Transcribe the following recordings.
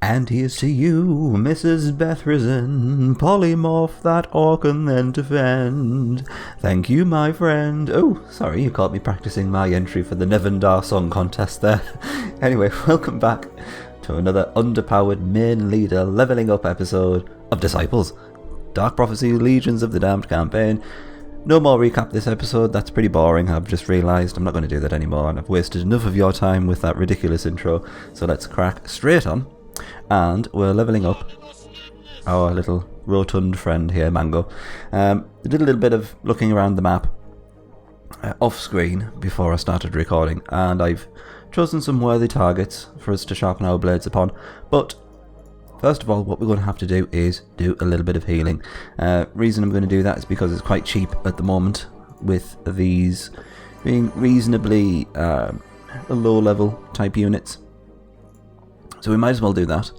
And here's to you, Mrs. Bethrisen, polymorph that orc and then defend. Thank you, my friend. Oh, sorry, you caught me practicing my entry for the Nevendar Song Contest there. Anyway, welcome back to another underpowered main leader leveling up episode of Disciples. Dark Prophecy Legions of the Damned campaign. No more recap this episode, that's pretty boring. I've just realised I'm not going to do that anymore, and I've wasted enough of your time with that ridiculous intro, so let's crack straight on. And we're levelling up our little rotund friend here, Mango. I did a little bit of looking around the map off screen before I started recording, and I've chosen some worthy targets for us to sharpen our blades upon. But first of all, what we're going to have to do is do a little bit of healing. Reason I'm going to do that is because it's quite cheap at the moment, with these being reasonably low level type units. So we might as well do that.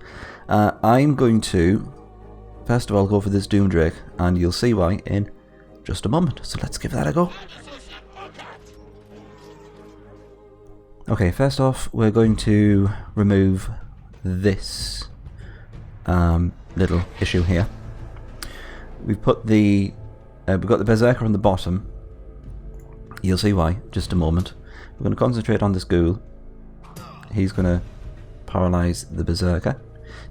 I'm going to, first of all, go for this Doom Drake, and you'll see why in just a moment. So let's give that a go. Okay, first off, we're going to remove this little issue here. We've put the, we've got the Berserker on the bottom. You'll see why, just a moment. We're going to concentrate on this ghoul. He's going to paralyze the Berserker.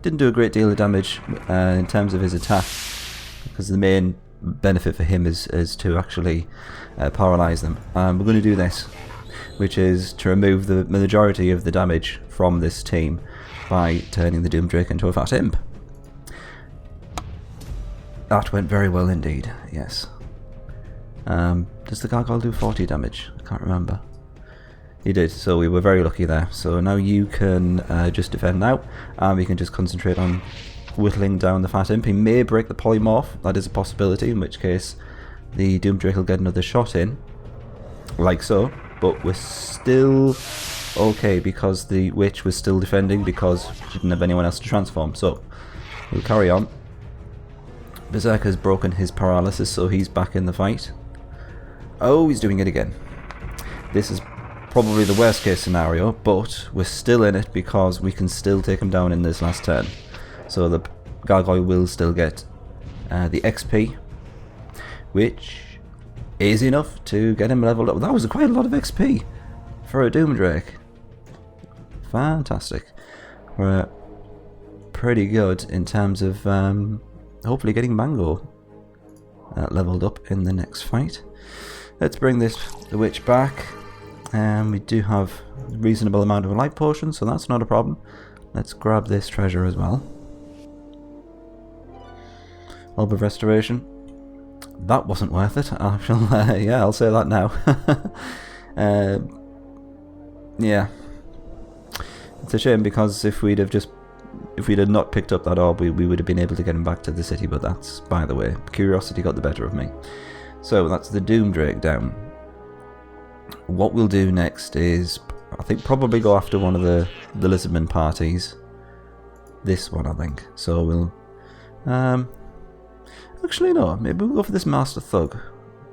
Didn't do a great deal of damage in terms of his attack, because the main benefit for him is to actually paralyze them. We're going to do this, which is to remove the majority of the damage from this team by turning the Doom Drake into a fat imp. That went very well indeed, yes. Does the gargoyle do 40 damage? I can't remember. He did, so we were very lucky there. So now you can just defend now, and we can just concentrate on whittling down the fat imp. He may break the polymorph, that is a possibility, in which case the Doom Drake will get another shot in, like so, but we're still okay because the witch was still defending because she didn't have anyone else to transform. So we'll carry on. Berserker's broken his paralysis, so he's back in the fight. Oh, he's doing it again. This is probably the worst case scenario, but we're still in it because we can still take him down in this last turn. So the gargoyle will still get the XP, which is enough to get him leveled up. That was quite a lot of XP for a Doom Drake. Fantastic. We're pretty good in terms of hopefully getting Mango leveled up in the next fight. Let's bring the witch back. We do have a reasonable amount of life potions, so that's not a problem. Let's grab this treasure as well. Orb of Restoration. That wasn't worth it. Yeah, I'll say that now. Yeah, it's a shame because if we'd had not picked up that orb, we would have been able to get him back to the city. But that's by the way. Curiosity got the better of me. So that's the Doom Drake down. What we'll do next is, I think, probably go after one of the lizardman parties. This one, I think. So we'll... actually, no. Maybe we'll go for this Master Thug.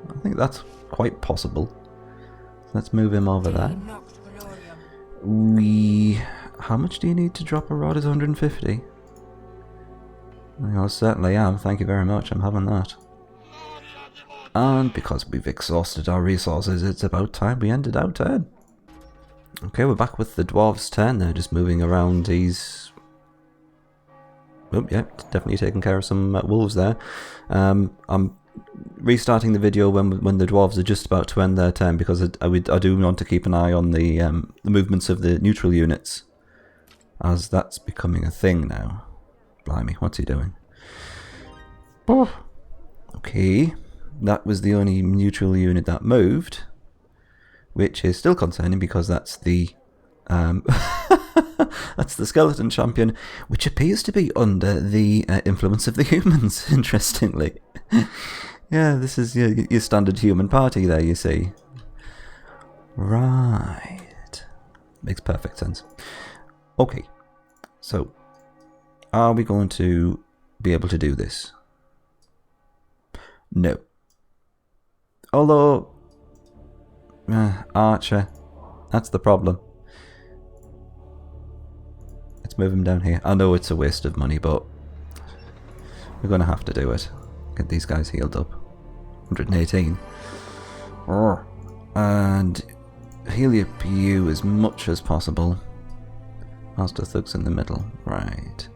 I think that's quite possible. So let's move him over there. How much do you need to drop a rod? Is 150? I certainly am. Thank you very much. I'm having that. And because we've exhausted our resources, it's about time we ended our turn. Okay, we're back with the dwarves' turn. They're just moving around these... Oh, yeah, definitely taking care of some wolves there. I'm restarting the video when the dwarves are just about to end their turn, because I do want to keep an eye on the movements of the neutral units, as that's becoming a thing now. Blimey, what's he doing? Oh, okay. That was the only neutral unit that moved, which is still concerning because that's the that's the skeleton champion, which appears to be under the influence of the humans. Interestingly, yeah, this is your standard human party there. You see, right? Makes perfect sense. Okay, so are we going to be able to do this? No. Although, Archer, that's the problem. Let's move him down here. I know it's a waste of money, but we're going to have to do it. Get these guys healed up. 118. And heal up you as much as possible. Master Thug's in the middle. Right.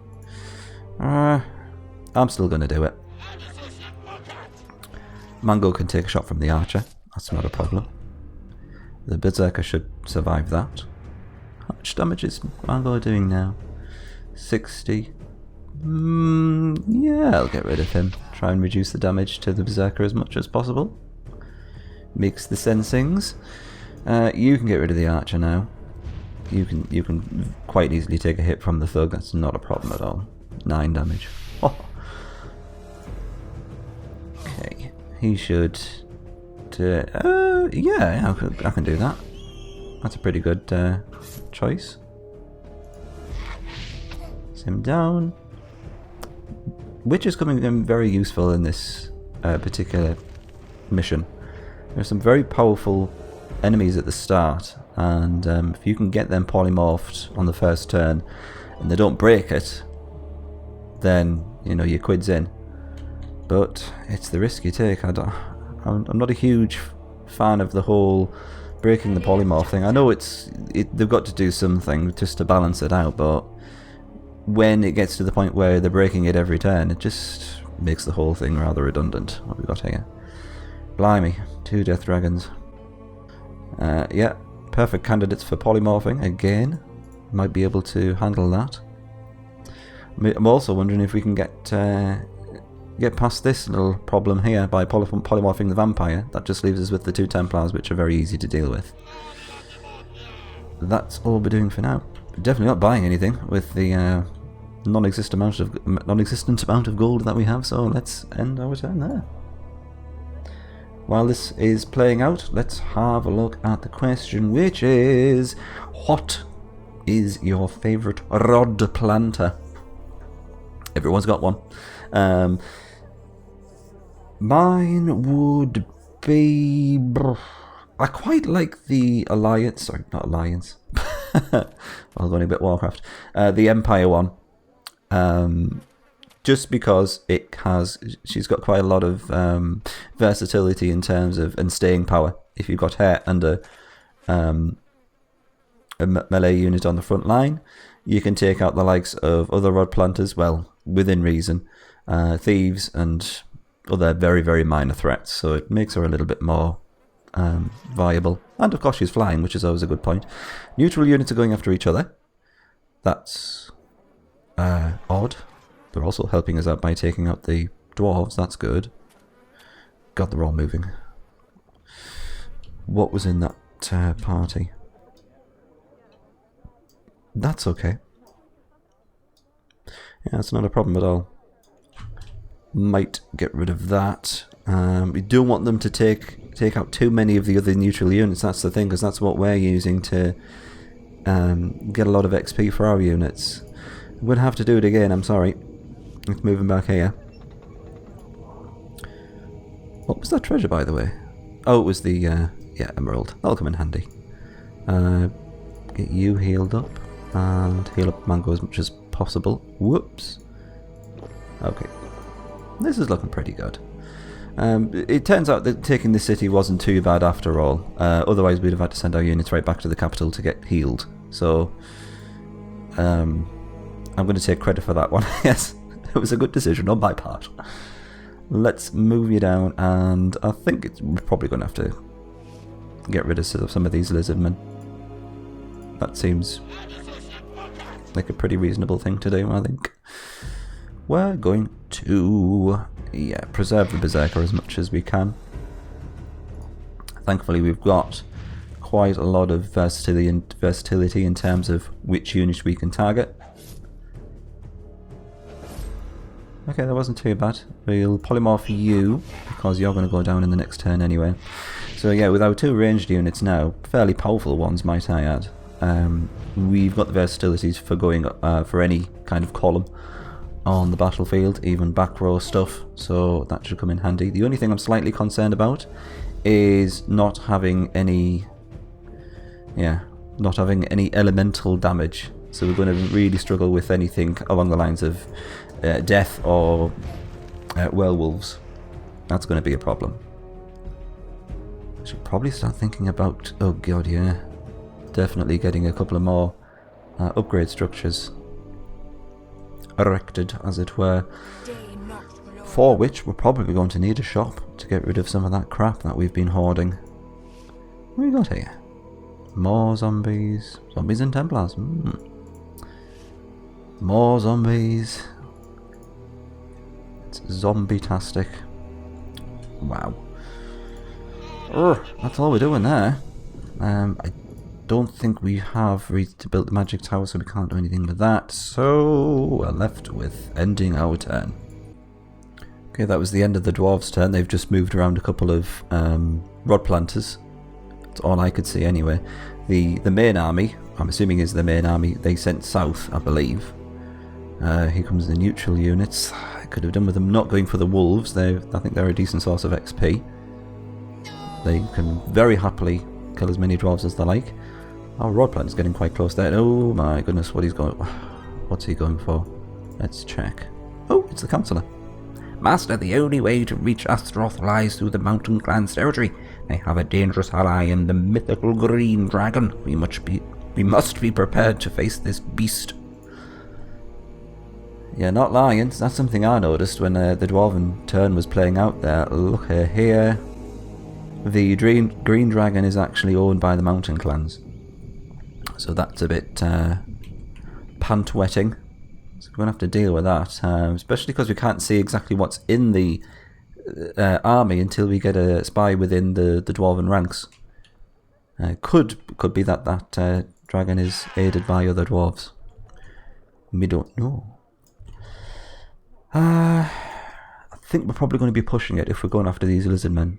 I'm still going to do it. Mango can take a shot from the archer. That's not a problem. The Berserker should survive that. How much damage is Mango doing now? 60. Yeah, I'll get rid of him. Try and reduce the damage to the Berserker as much as possible. Makes the sensings. You can get rid of the archer now. You can quite easily take a hit from the Thug. That's not a problem at all. 9 damage. Oh. Okay, he should. Yeah, I can do that. That's a pretty good choice. Set him down. Which is coming in very useful in this particular mission. There's some very powerful enemies at the start, and if you can get them polymorphed on the first turn and they don't break it, then you know your quid's in. But it's the risk you take. I'm not a huge fan of the whole breaking the polymorph thing. I know they've got to do something just to balance it out, but when it gets to the point where they're breaking it every turn, it just makes the whole thing rather redundant. What have we got here? Blimey, 2 Death Dragons. Yeah, perfect candidates for polymorphing again. Might be able to handle that. I'm also wondering if we can get past this little problem here by polymorphing the vampire. That just leaves us with the 2 Templars, which are very easy to deal with. That's all we're doing for now. Definitely not buying anything with the non-existent amount of gold that we have, so let's end our turn there. While this is playing out, let's have a look at the question, which is, what is your favourite rod planter? Everyone's got one. Mine would be... I quite like the Alliance... Sorry, not Alliance. Well, going a bit Warcraft. The Empire one. Just because she's got quite a lot of versatility in terms of and staying power. If you've got her under a melee unit on the front line, you can take out the likes of other rod planters, well, within reason, thieves and other very, very minor threats. So it makes her a little bit more viable. And of course she's flying, which is always a good point. Neutral units are going after each other. That's odd. They're also helping us out by taking out the dwarves. That's good. God, they're all moving. What was in that party? That's okay. Yeah, it's not a problem at all. Might get rid of that. We don't want them to take out too many of the other neutral units. That's the thing, because that's what we're using to get a lot of XP for our units. We'll have to do it again, I'm sorry. Let's move him back here. What was that treasure, by the way? Oh, it was the, yeah, emerald. That'll come in handy. Get you healed up, and heal up Mango as much as possible. Whoops. Okay. This is looking pretty good. It turns out that taking the city wasn't too bad after all. Otherwise we'd have had to send our units right back to the capital to get healed. So, I'm going to take credit for that one. Yes. It was a good decision on my part. Let's move you down, and I think we're probably going to have to get rid of some of these lizardmen. That seems like a pretty reasonable thing to do, I think. We're going to, yeah, preserve the Berserker as much as we can. Thankfully we've got quite a lot of versatility in terms of which unit we can target. Okay, that wasn't too bad. We'll polymorph you, because you're going to go down in the next turn anyway. So yeah, with our 2 ranged units now, fairly powerful ones might I add, we've got the versatilities for going for any kind of column on the battlefield, even back row stuff, so that should come in handy. The only thing I'm slightly concerned about is not having any elemental damage. So we're going to really struggle with anything along the lines of death or werewolves. That's going to be a problem. I should probably start thinking about, oh god, yeah, definitely getting a couple of more upgrade structures erected, as it were, for which we're probably going to need a shop to get rid of some of that crap that we've been hoarding. What have we got here? More zombies. Zombies and Templars. More zombies. It's zombie-tastic. Wow. That's all we're doing there. I don't think we have reached to build the magic tower, so we can't do anything with that. So we're left with ending our turn. Okay, that was the end of the dwarves' turn. They've just moved around a couple of rod planters. That's all I could see anyway. The main army, I'm assuming is the main army, they sent south, I believe. Here comes the neutral units. I could have done with them not going for the wolves. I think they're a decent source of XP. They can very happily kill as many dwarves as they like. Our rod planter's getting quite close there. Oh my goodness, what's he going for? Let's check. Oh, it's the councillor. Master, the only way to reach Astaroth lies through the mountain clan's territory. They have a dangerous ally in the mythical green dragon. We must be prepared to face this beast. Yeah, not lying. That's something I noticed when the dwarven turn was playing out there. Look here. The green dragon is actually owned by the mountain clans. So that's a bit pant-wetting. So we're going to have to deal with that, especially because we can't see exactly what's in the army until we get a spy within the dwarven ranks. Could be that dragon is aided by other dwarves. We don't know. I think we're probably going to be pushing it if we're going after these lizard men.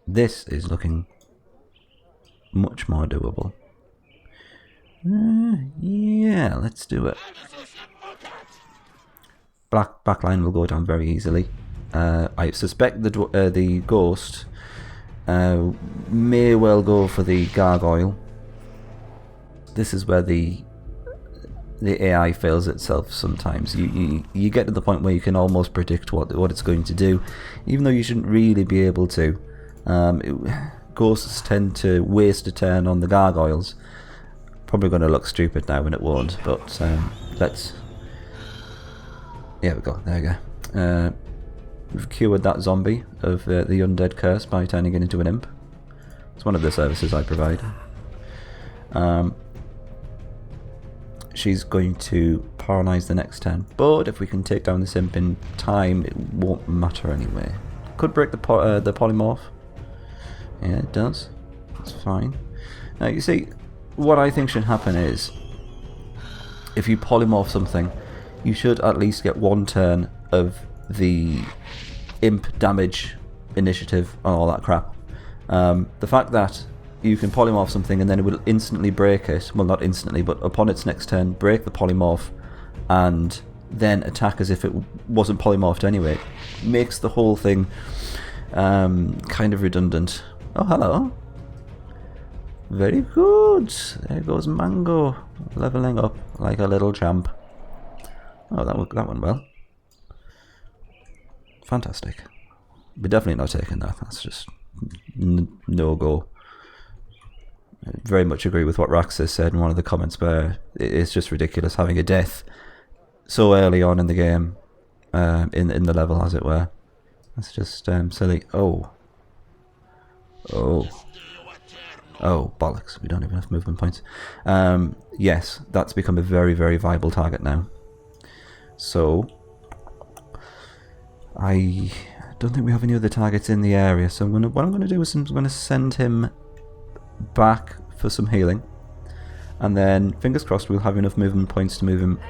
This is looking much more doable. Yeah, let's do it. Black line will go down very easily. I suspect the ghost may well go for the gargoyle. This is where the AI fails itself sometimes. You get to the point where you can almost predict what it's going to do, even though you shouldn't really be able to. Ghosts tend to waste a turn on the gargoyles. Probably going to look stupid now when it won't, but let's... There we go, there we go. We've cured that zombie of the undead curse by turning it into an imp. It's one of the services I provide. She's going to paralyze the next turn, but if we can take down this imp in time, it won't matter anyway. Could break the polymorph. Yeah, it does. That's fine. Now, you see, what I think should happen is, if you polymorph something, you should at least get one turn of the imp damage initiative and all that crap. The fact that you can polymorph something and then it will instantly break it, well, not instantly, but upon its next turn, break the polymorph and then attack as if it wasn't polymorphed anyway, makes the whole thing kind of redundant. Oh, hello. Very good. There goes Mango, leveling up like a little champ. Oh, that went well. Fantastic. We're definitely not taking that. That's just no go. I very much agree with what Raxus said in one of the comments, where it's just ridiculous having a death so early on in the game, in the level, as it were. That's just silly. Oh, bollocks. We don't have enough movement points. Yes, that's become a very, very viable target now. So, I don't think we have any other targets in the area, so what I'm going to do is I'm going to send him back for some healing, and then, fingers crossed, we'll have enough movement points to move him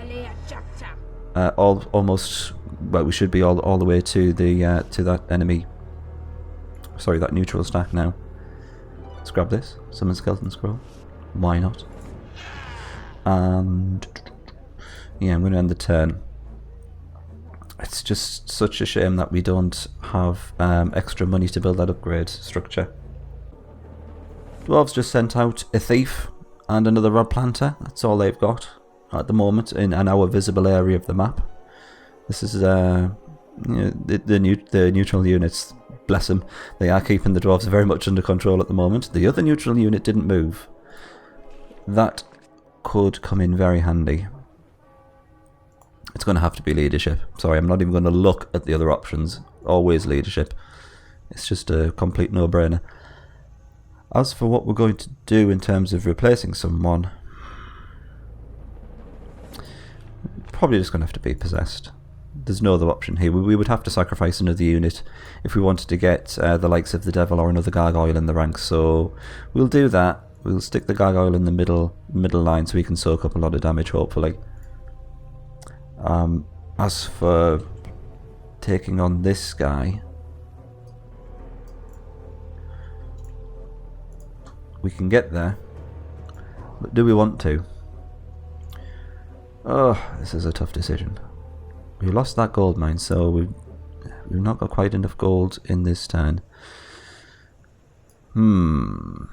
almost, well, we should be all the way to that enemy, sorry, that neutral stack now. Let's grab this, summon skeleton scroll, why not? And yeah, I'm going to end the turn. It's just such a shame that we don't have extra money to build that upgrade structure. Dwarves just sent out a thief and another rod planter. That's all they've got at the moment in our visible area of the map. This is the neutral units. Bless them, they are keeping the dwarves very much under control at the moment. The other neutral unit didn't move. That could come in very handy. It's going to have to be leadership. Sorry, I'm not even going to look at the other options. Always leadership. It's just a complete no-brainer. As for what we're going to do in terms of replacing someone, probably just going to have to be possessed. There's no other option here. We would have to sacrifice another unit if we wanted to get the likes of the Devil or another Gargoyle in the ranks. So we'll do that. We'll stick the Gargoyle in the middle line so he can soak up a lot of damage, hopefully. As for taking on this guy, we can get there, but do we want to? Oh, this is a tough decision. We lost that gold mine, so we've not got quite enough gold in this turn. I'm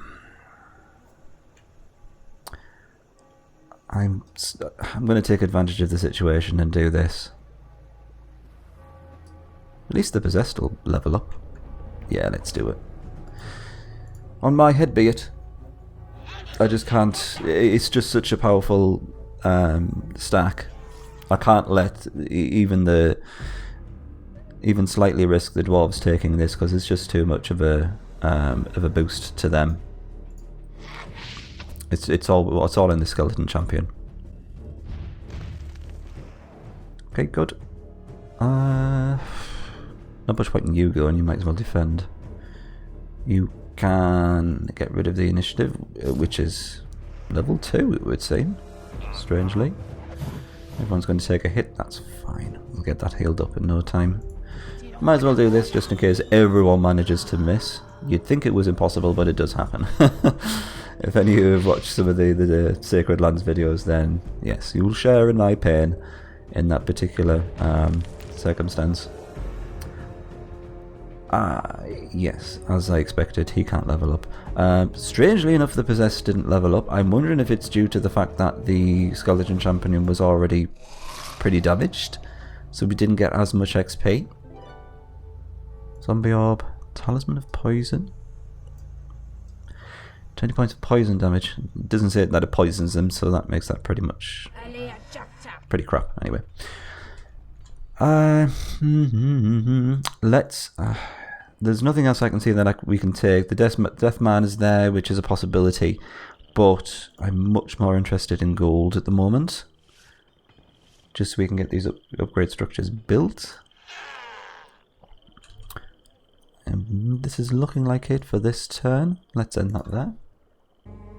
going to take advantage of the situation and do this. At least the possessed will level up. Yeah, let's do it. On my head be it. I just can't. It's just such a powerful stack. I can't let even slightly risk the dwarves taking this, because it's just too much of a boost to them. It's all in the skeleton champion. Okay, good. Not much point in you going. You might as well defend. You can get rid of the initiative, which is level 2, it would seem. Strangely, everyone's going to take a hit. That's fine. We'll get that healed up in no time. Might as well do this just in case everyone manages to miss. You'd think it was impossible, but it does happen. If any of you have watched some of the Sacred Lands videos, then yes, you will share in my pain in that particular circumstance. Yes, as I expected, he can't level up. Strangely enough, the Possessed didn't level up. I'm wondering if it's due to the fact that the Skeleton Champion was already pretty damaged, so we didn't get as much XP. Zombie Orb, Talisman of Poison. 20 points of poison damage. It doesn't say that it poisons them, so that makes that pretty much pretty crap. Anyway, let's. There's nothing else I can see that we can take. The Death Man is there, which is a possibility, but I'm much more interested in gold at the moment, just so we can get these upgrade structures built. And this is looking like it for this turn. Let's end that there.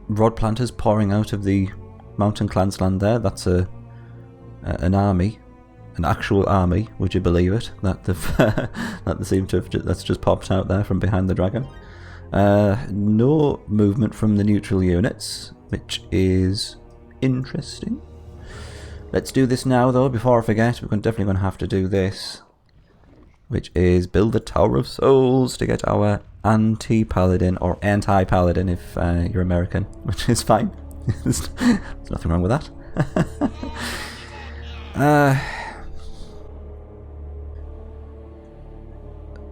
Rod planters pouring out of the mountain clans land there. That's an army, an actual army. Would you believe it? That they seem to have that's just popped out there from behind the dragon. No movement from the neutral units, which is interesting. Let's do this now, though. Before I forget, we're definitely going to have to do this, which is build the Tower of Souls to get our anti-paladin, or anti-paladin if you're American, which is fine. There's nothing wrong with that.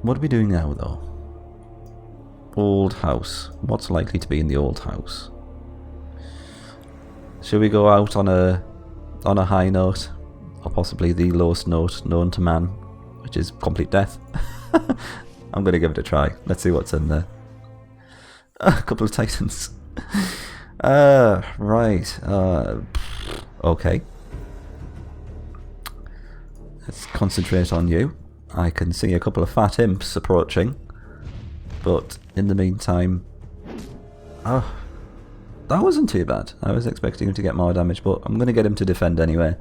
What are we doing now, though? Old house. What's likely to be in the old house? Shall we go out on a high note, or possibly the lowest note known to man, which is complete death? I'm going to give it a try. Let's see what's in there. A couple of titans. Right. Okay. Let's concentrate on you. I can see a couple of fat imps approaching, but in the meantime... Oh, that wasn't too bad. I was expecting him to get more damage, but I'm going to get him to defend anyway.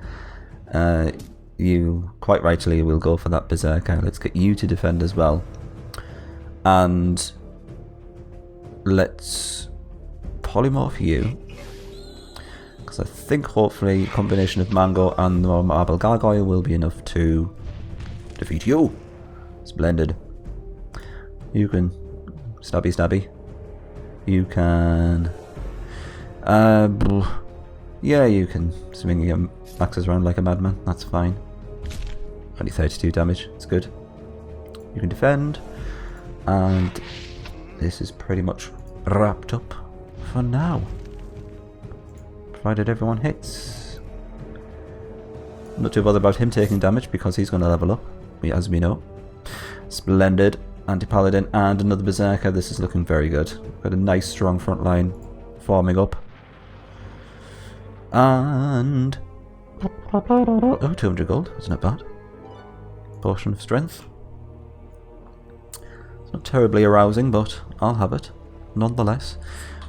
You, quite rightly, will go for that Berserker. Let's get you to defend as well. And let's polymorph you, because I think hopefully a combination of Mango and the Marble Gargoyle will be enough to defeat you. Splendid. You can stabby. You can Yeah, you can swing your axes around like a madman. That's fine. Only 32 damage. It's good. You can defend. And this is pretty much wrapped up for now. Provided everyone hits. I'm not too bothered about him taking damage because he's going to level up, as we know. Splendid. Anti-Paladin and another Berserker. This is looking very good. Got a nice strong front line forming up. And... oh, 200 gold. That's not bad. Potion of Strength. It's not terribly arousing, but I'll have it. Nonetheless.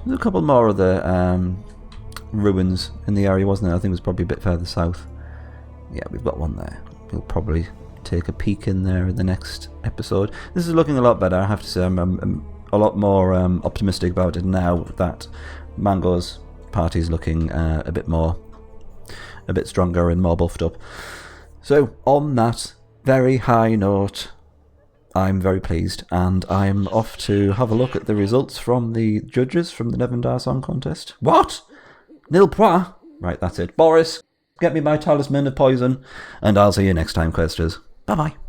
There's a couple more of the ruins in the area, wasn't there? I think it was probably a bit further south. Yeah, we've got one there. We'll probably take a peek in there in the next episode. This is looking a lot better, I have to say. I'm a lot more optimistic about it now that Mango's party is looking a bit stronger and more buffed up. So, on that very high note, I'm very pleased, and I'm off to have a look at the results from the judges from the Nevendar Song Contest. What? Nil point? Right, that's it. Boris, get me my talisman of poison, and I'll see you next time, Questers. Bye-bye.